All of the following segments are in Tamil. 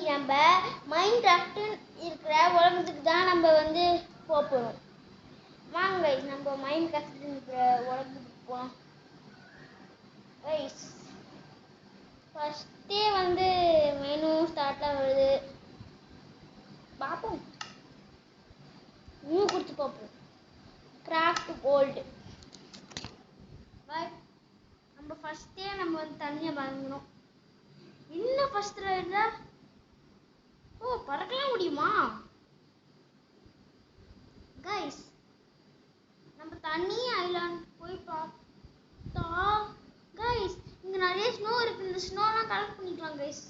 நம்ம மைண்ட் கிராஃப்ட் இருக்கிற உலகத்துக்கு தான் நம்ம வந்து போகிறோம். வாங்க கைஸ், நம்ம மைண்ட் கிராஃப்ட் இருக்கிற உலகத்துக்கு போகலாம். கைஸ் ஃபஸ்ட்டே வந்து மெனு ஸ்டார்ட்டாக வருது. பார்ப்போம், நியூ கொடுத்து பார்ப்போம். Craft gold. நம்ம ஃபஸ்ட்டே நம்ம வந்து தண்ணியை வாங்கணும். இன்னும் ஃபஸ்ட்டில் இருந்தால் பறக்கலாம் முடியுமா கைஸ்? நம்ம தண்ணி ஐலாண்ட் போய் பார்த்தா கைஸ் இங்கே நிறைய ஸ்னோ இருக்குது. இந்த ஸ்னோலாம் கலெக்ட் பண்ணிக்கலாம் கைஸ்.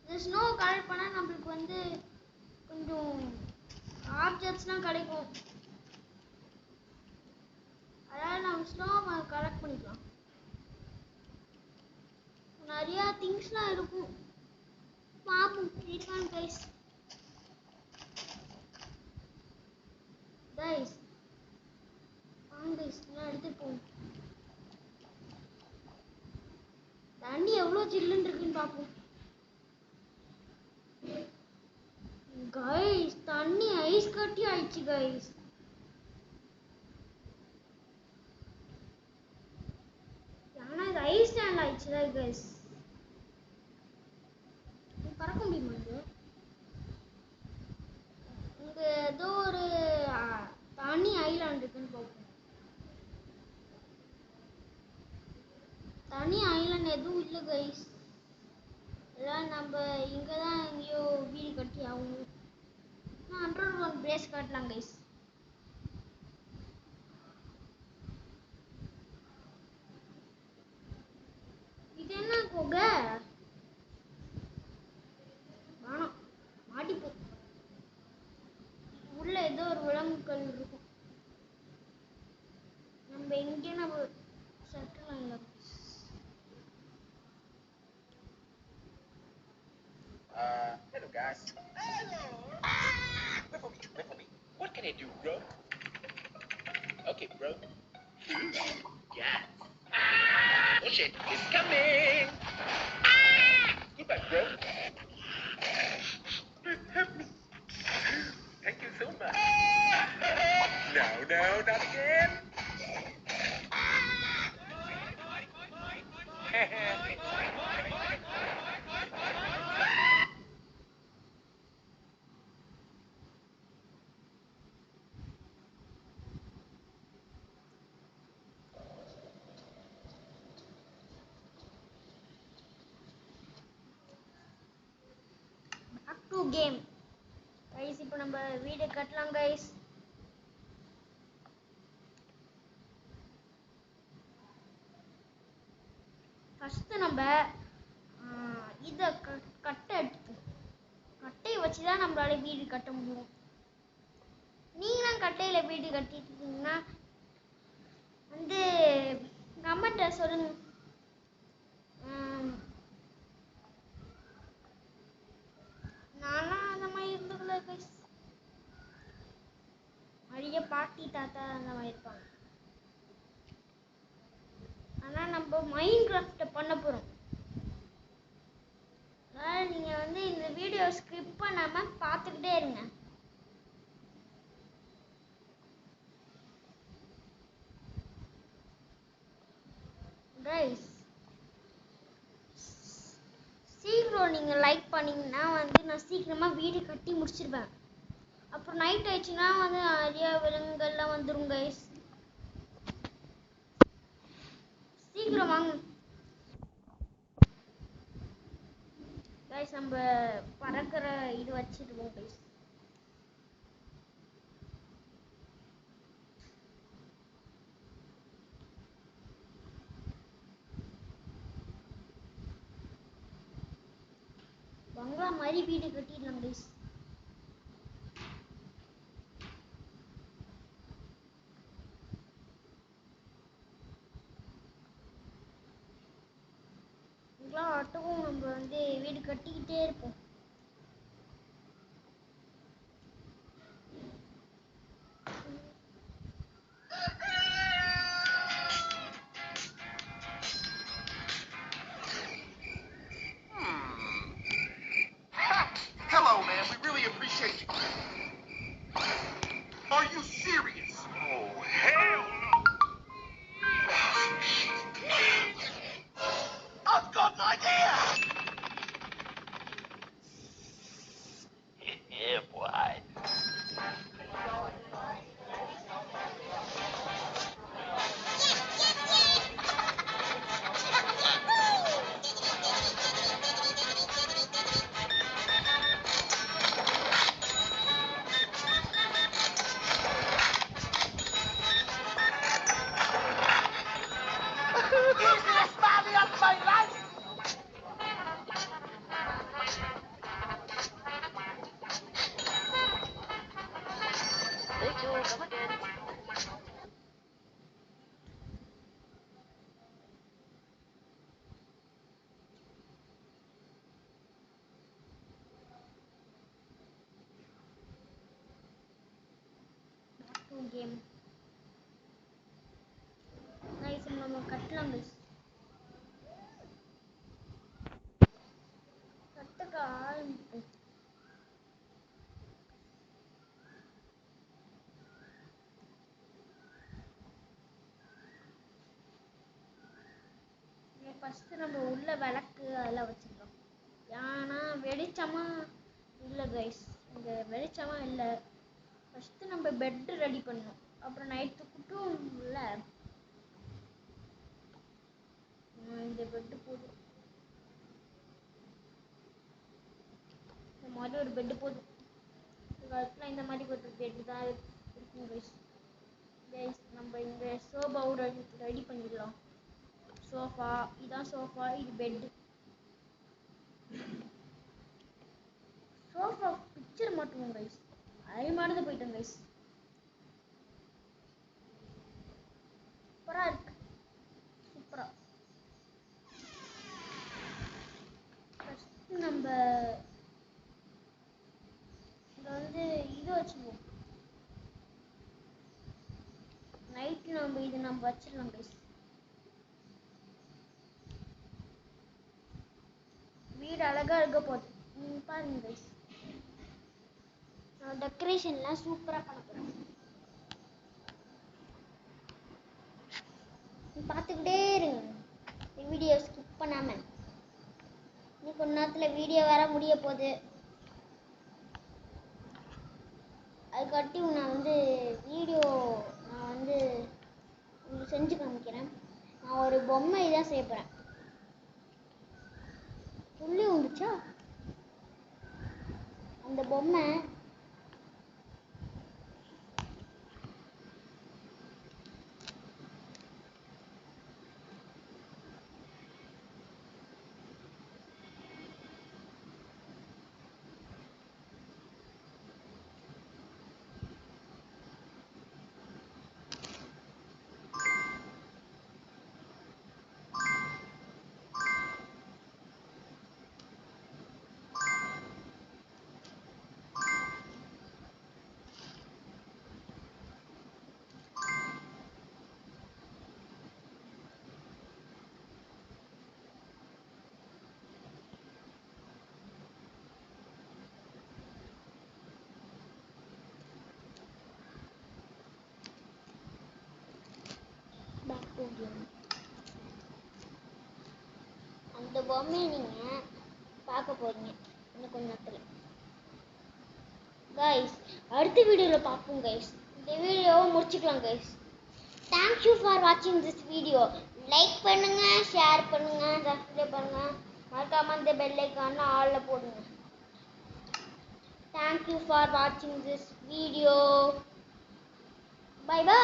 இந்த ஸ்னோ கலெக்ட் பண்ணால் நம்மளுக்கு வந்து கொஞ்சம் ஆப்ஜெக்ட்ஸ்லாம் கிடைக்கும். அதாவது நம்ம ஸ்னோ கலெக்ட் பண்ணிக்கலாம். நிறையா திங்ஸ்லாம் இருக்கும். பார்ப்போம் இருக்கான் கைஸ். கைஸ் வாங்க கைஸ், எல்லாம் எடுத்துட்டு போவோம். தண்ணி எவ்வளோ ஜில்லுன்னு இருக்குன்னு பார்ப்போம். கைஸ் தண்ணி ஐஸ் கட்டி ஆயிடுச்சு கைஸ். ஆனால் இது ஐஸ் ஸ்டாண்ட் ஆயிடுச்சுல கைஸ். பறக்க முடியுமா? இங்கே ஏதோ ஒரு தனி ஐலாண்ட் இருக்குன்னு பார்ப்போம். தனி ஐலாண்ட் எதுவும் இல்லை கைஸ். எல்லாம் நம்ம இங்கே தான் எங்கேயோ வீடு கட்டி ஆகணும். அண்டர் கிரவுண்ட் பேஸ் கட்டலாம் கைஸ். இது என்ன குகை? வேணாம், மாட்டிப்போம். உள்ள ஏதோ ஒரு விலங்குகள் இருக்கும். நம்ம எங்கே நம்ம செட்டில் ஆகலாம். Hello guys. Hello. Wait for me. What can I do, bro? Okay, bro. Yeah. Oh shit, it's coming. Goodbye, bro. Please help me. Thank you so much. No, not again. Game guys. இப்போ நம்ம வீடு கட்டலாம் கைஸ். ஃபஸ்ட்டு நம்ம இதை கட்டையை வச்சு தான் நம்மளால வீடு கட்ட முடியும். நீங்களும் கட்டையில் வீடு கட்டிட்டீங்கன்னா வந்து கமெண்ட்டை சொல்லுங்க. நான்லாம் அந்த மாதிரி இருந்ததில்ல கைஸ். நிறைய பாட்டி தாத்தா அந்த மாதிரி இருப்பாங்க. ஆனால் நம்ம மைண்ட் கிராஃப்டை பண்ண போகிறோம். அதனால் நீங்கள் வந்து இந்த வீடியோ ஸ்கிப் பண்ணாமல் பார்த்துக்கிட்டே இருங்க. கைஸ் சீக்கிரம் நீங்கள் லைக் பண்ணிங்கன்னா வந்து நான் சீக்கிரமாக வீடு கட்டி முடிச்சிருவேன். அப்புறம் நைட் ஆயிடுச்சுன்னா வந்து நிறைய விலங்குகள்லாம் வந்துடும் கைஸ். சீக்கிரம் வாங்க கைஸ். நம்ம பறக்கிற இது வச்சுருவோம் கைஸ். பங்களா மாதிரி வீடு கட்டிடலாம் கைஸ். ஆட்டவும் நம்ம வந்து வீடு கட்டிக்கிட்டே இருப்போம். Yeah, boy. Easiest mommy of my life. Rachel, come again. Game guys நம்ம கட்டலாம் கைஸ் கட்டுக்க ஆரம்பிச்சு ஃபர்ஸ்ட் நம்ம உள்ள விளக்கு அதெல்லாம் வச்சிருக்கோம் ஏன்னா வெளிச்சமா இல்லை கைஸ் இங்க வெளிச்சமா இல்லை ஃபர்ஸ்ட் நம்ம பெட் ரெடி பண்ணணும் அப்புறம் நைட் தூக்கிட்டும் இல்லை இந்த பெட்டு போதும் இந்த மாதிரி ஒரு பெட்டு போதும் காலத்தில் இந்த மாதிரி ஒரு பெட்டு தான் இருக்கும் கைஸ் கைஸ் நம்ம இந்த சோபாவும் ரெடி பண்ணிடலாம் சோஃபா இதான் சோஃபா இது பெட்டு சோஃபா பிக்சர் மாட்டுவோம் கைஸ் அரைமானது போயிட்டோம் கைஸ் சூப்பராக இருக்கு சூப்பராக ஃபஸ்ட்டு நம்ம இதை வந்து இது வச்சுக்குவோம் நைட்டு நம்ம வச்சிடலாம் கைஸ் வீடு அழகா இருக்க போகுது பாருங்க கைஸ் நான் டெக்கரேஷன்லாம் சூப்பராக பண்ண போகிறேன் பார்த்துக்கிட்டே இருங்க வீடியோ ஸ்கிப் பண்ணாமல் இன்னும் கொஞ்ச நேரத்தில் வீடியோ வேற முடிய போகுது அதுக்காட்டி நான் வந்து வீடியோ உங்களுக்கு செஞ்சு காமிக்கிறேன் நான் ஒரு பொம்மை தான் செய்ய போகிறேன் புள்ளி வந்துச்சா அந்த பொம்மை அந்த பொம்மையை நீங்கள் பார்க்க போறீங்க இன்னும் கொஞ்ச நேரத்தில் கைஸ் அடுத்த வீடியோவில் பார்ப்போம் கைஸ் இந்த வீடியோவை முடிச்சுக்கலாம் கைஸ் தேங்க்யூ ஃபார் வாட்சிங் திஸ் வீடியோ லைக் பண்ணுங்க ஷேர் பண்ணுங்க சப்ஸ்கிரைப் பண்ணுங்க மறக்காம இந்த பெல் ஐக்கான ஆல்ல போடுங்க தேங்க்யூ ஃபார் வாட்சிங் திஸ் வீடியோ பை பை